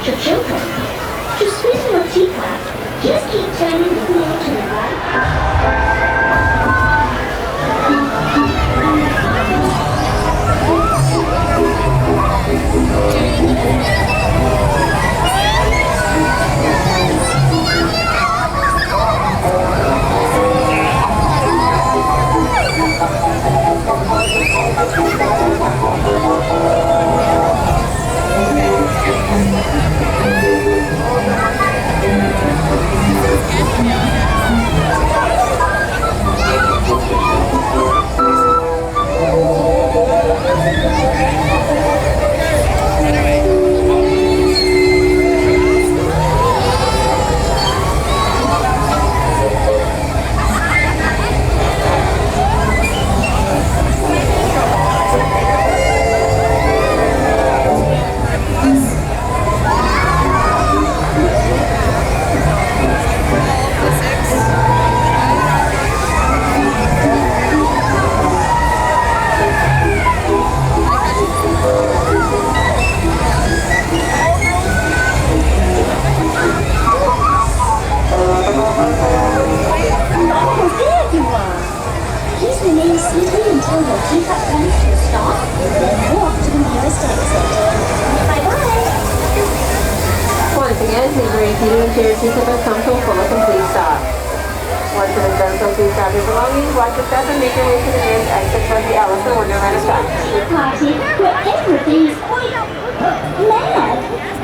bunch of children. To spin your teacup, just keep turning the wheel to the right. Once again, please remain seated until your teacup has come to a full and complete stop. Once it is done so, please grab your belongings, watch your step, and make your way to the nearest exit towards the Alice in Wonderland attraction. Party where everything is quite mad.